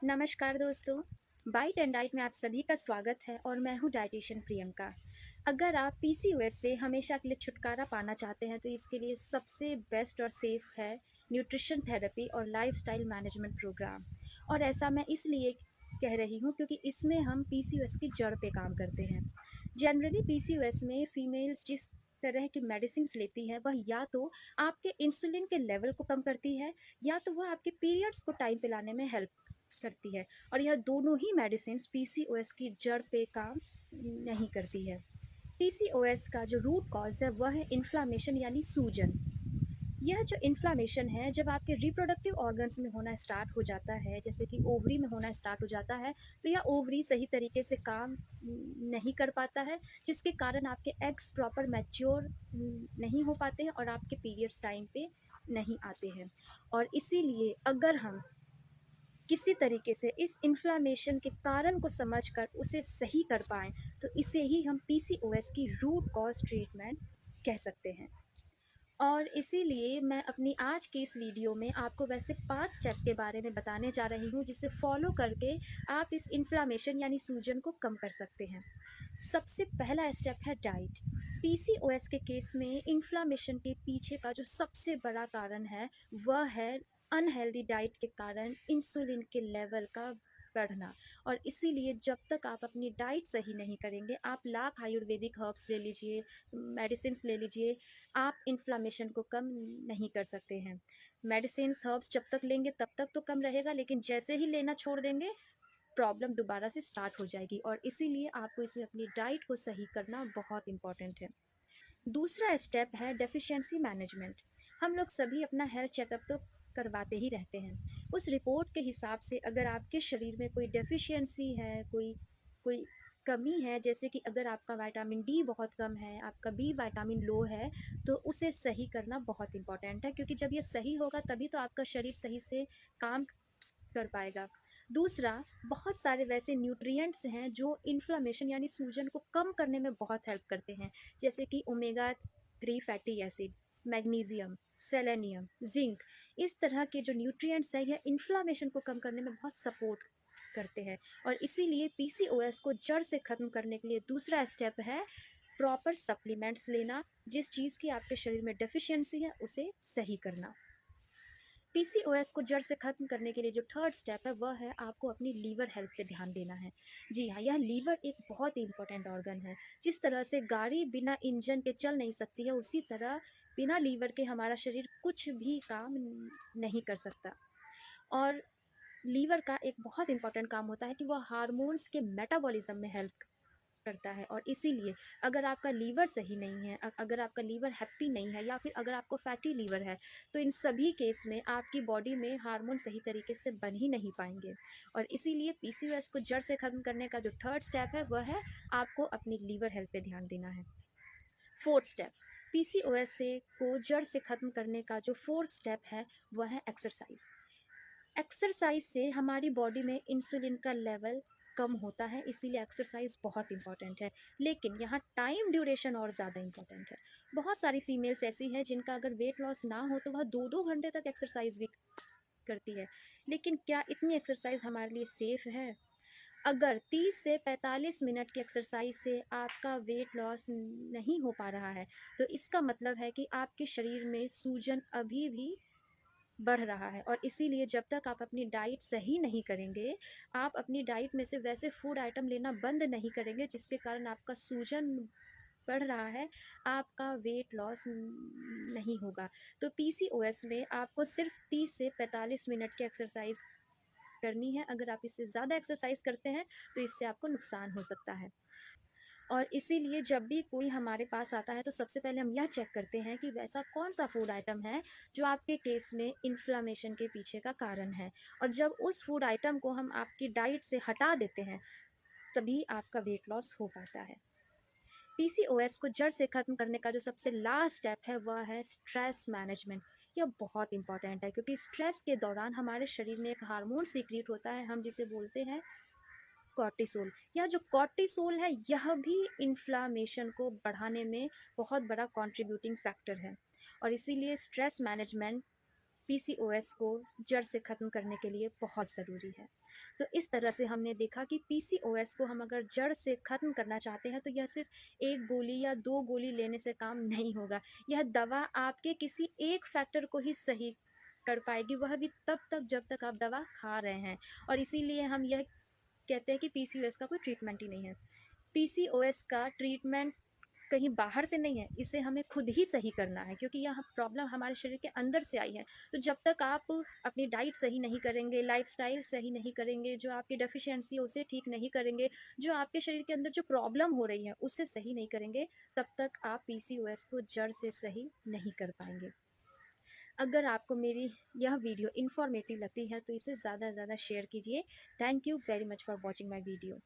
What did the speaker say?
नमस्कार दोस्तों, bite and diet में आप सभी का स्वागत है और मैं हूं डाइटिशियन प्रियंका। अगर आप पीसीओएस से हमेशा के लिए छुटकारा पाना चाहते हैं तो इसके लिए सबसे बेस्ट और सेफ है न्यूट्रिशन थेरेपी और लाइफस्टाइल मैनेजमेंट प्रोग्राम। और ऐसा मैं इसलिए कह रही हूं क्योंकि इसमें हम पीसीओएस की जड़ पे काम करते हैं। जनरली पीसीओएस में फीमेल्स जिस तरह की मेडिसिन लेती हैं वह या तो आपके इंसुलिन के लेवल को कम करती है या तो वह आपके पीरियड्स को टाइम पे लाने में हेल्प करती है। और यह दोनों ही मेडिसिन पीसीओएस की जड़ पे काम नहीं करती है। पीसीओएस का जो रूट कॉज है वह है इन्फ्लामेशन यानी सूजन। यह जो इन्फ्लामेशन है जब आपके रिप्रोडक्टिव ऑर्गन्स में होना स्टार्ट हो जाता है, जैसे कि ओवरी में होना स्टार्ट हो जाता है, तो यह ओवरी सही तरीके से काम नहीं कर पाता है, जिसके कारण आपके एग्स प्रॉपर मैच्योर नहीं हो पाते हैं और आपके पीरियड्स टाइम पे नहीं आते हैं। और इसीलिए अगर हम किसी तरीके से इस इन्फ्लामेशन के कारण को समझकर उसे सही कर पाएँ, तो इसे ही हम पीसीओएस की रूट कॉज़ ट्रीटमेंट कह सकते हैं। और इसीलिए मैं अपनी आज की इस वीडियो में आपको वैसे 5 स्टेप के बारे में बताने जा रही हूँ, जिसे फ़ॉलो करके आप इस इन्फ्लामेशन यानी सूजन को कम कर सकते हैं। सबसे पहला स्टेप है डाइट। पीसीओएस के केस में इन्फ्लामेशन के पीछे का जो सबसे बड़ा कारण है, वह है अनहेल्दी डाइट के कारण इंसुलिन के लेवल का बढ़ना। और इसीलिए जब तक आप अपनी डाइट सही नहीं करेंगे, आप लाख आयुर्वेदिक हर्ब्स ले लीजिए, मेडिसिन्स ले लीजिए, आप इन्फ्लामेशन को कम नहीं कर सकते हैं। मेडिसिन्स हर्ब्स जब तक लेंगे तब तक तो कम रहेगा, लेकिन जैसे ही लेना छोड़ देंगे प्रॉब्लम दोबारा से स्टार्ट हो जाएगी। और इसीलिए आपको इसमें अपनी डाइट को सही करना बहुत इम्पॉर्टेंट है। दूसरा स्टेप है डेफिशिएंसी मैनेजमेंट। हम लोग सभी अपना हेल्थ चेकअप तो करवाते ही रहते हैं। उस रिपोर्ट के हिसाब से अगर आपके शरीर में कोई डेफिशिएंसी है, कोई कोई कमी है, जैसे कि अगर आपका विटामिन डी बहुत कम है, आपका बी विटामिन लो है, तो उसे सही करना बहुत इम्पॉर्टेंट है, क्योंकि जब ये सही होगा तभी तो आपका शरीर सही से काम कर पाएगा। दूसरा, बहुत सारे वैसे न्यूट्रिएंट्स हैं जो इन्फ्लेमेशन यानी सूजन को कम करने में बहुत हेल्प करते हैं, जैसे कि omega 3 fatty acid, magnesium, selenium, zinc. इस तरह के जो न्यूट्रिएंट्स हैं यह इन्फ्लेमेशन को कम करने में बहुत सपोर्ट करते हैं। और इसीलिए पीसीओएस को जड़ से ख़त्म करने के लिए दूसरा स्टेप है प्रॉपर सप्लीमेंट्स लेना। जिस चीज़ की आपके शरीर में डेफिशिएंसी है उसे सही करना। पीसीओएस को जड़ से ख़त्म करने के लिए जो थर्ड स्टेप है वह है आपको अपनी लीवर हेल्थ पे ध्यान देना है। जी हाँ, यह लीवर एक बहुत ही इम्पोर्टेंट ऑर्गन है। जिस तरह से गाड़ी बिना इंजन के चल नहीं सकती है, उसी तरह बिना लीवर के हमारा शरीर कुछ भी काम नहीं कर सकता। और लीवर का एक बहुत इम्पोर्टेंट काम होता है कि वह हार्मोन्स के मेटाबॉलिज्म में हेल्प करता है। और इसीलिए अगर आपका लीवर सही नहीं है, अगर आपका लीवर हैप्पी नहीं है, या फिर अगर आपको फैटी लीवर है, तो इन सभी केस में आपकी बॉडी में हार्मोन सही तरीके से बन ही नहीं पाएंगे। और इसीलिए पीसीओएस को जड़ से ख़त्म करने का जो थर्ड स्टेप है वह है आपको अपनी लीवर हेल्थ पे ध्यान देना है। फोर्थ स्टेप, पीसीओएस से को जड़ से ख़त्म करने का जो फोर्थ स्टेप है वह है एक्सरसाइज। एक्सरसाइज से हमारी बॉडी में इंसुलिन का लेवल कम होता है, इसीलिए एक्सरसाइज बहुत इंपॉर्टेंट है। लेकिन यहाँ टाइम ड्यूरेशन और ज़्यादा इंपॉर्टेंट है। बहुत सारी फीमेल्स ऐसी हैं जिनका अगर वेट लॉस ना हो तो वह 2-2 घंटे तक एक्सरसाइज भी करती है। लेकिन क्या इतनी एक्सरसाइज हमारे लिए सेफ है? अगर 30 से 45 मिनट की एक्सरसाइज से आपका वेट लॉस नहीं हो पा रहा है, तो इसका मतलब है कि आपके शरीर में सूजन अभी भी बढ़ रहा है। और इसीलिए जब तक आप अपनी डाइट सही नहीं करेंगे, आप अपनी डाइट में से वैसे फूड आइटम लेना बंद नहीं करेंगे जिसके कारण आपका सूजन बढ़ रहा है, आपका वेट लॉस नहीं होगा। तो पीसीओएस में आपको सिर्फ 30 से 45 मिनट की एक्सरसाइज करनी है। अगर आप इससे ज़्यादा एक्सरसाइज करते हैं तो इससे आपको नुकसान हो सकता है। और इसीलिए जब भी कोई हमारे पास आता है तो सबसे पहले हम यह चेक करते हैं कि वैसा कौन सा फूड आइटम है जो आपके केस में इन्फ्लेमेशन के पीछे का कारण है। और जब उस फूड आइटम को हम आपकी डाइट से हटा देते हैं, तभी आपका वेट लॉस हो पाता है। पीसीओएस को जड़ से ख़त्म करने का जो सबसे लास्ट स्टेप है वह है स्ट्रेस मैनेजमेंट। यह बहुत इंपॉर्टेंट है, क्योंकि स्ट्रेस के दौरान हमारे शरीर में एक हार्मोन सीक्रेट होता है, हम जिसे बोलते हैं कॉर्टिसोल। यह जो कॉर्टिसोल है यह भी इन्फ्लामेशन को बढ़ाने में बहुत बड़ा कंट्रीब्यूटिंग फैक्टर है। और इसीलिए स्ट्रेस मैनेजमेंट पीसीओएस को जड़ से ख़त्म करने के लिए बहुत ज़रूरी है। तो इस तरह से हमने देखा कि पीसीओएस को हम अगर जड़ से ख़त्म करना चाहते हैं तो यह सिर्फ 1 गोली या 2 गोली लेने से काम नहीं होगा। यह दवा आपके किसी एक फैक्टर को ही सही कर पाएगी, वह भी तब तक जब तक आप दवा खा रहे हैं। और इसीलिए हम यह कहते हैं कि पीसीओएस का कोई ट्रीटमेंट ही नहीं है। पीसीओएस का ट्रीटमेंट कहीं बाहर से नहीं है, इसे हमें खुद ही सही करना है, क्योंकि यह प्रॉब्लम हमारे शरीर के अंदर से आई है। तो जब तक आप अपनी डाइट सही नहीं करेंगे, लाइफस्टाइल सही नहीं करेंगे, जो आपकी डेफिशिएंसी है उसे ठीक नहीं करेंगे, जो आपके शरीर के अंदर जो प्रॉब्लम हो रही है उसे सही नहीं करेंगे, तब तक आप पीसीओएस को जड़ से सही नहीं कर पाएंगे। अगर आपको मेरी यह वीडियो इन्फॉर्मेटिव लगती है तो इसे ज़्यादा से ज़्यादा शेयर कीजिए। Thank you very much for watching my video.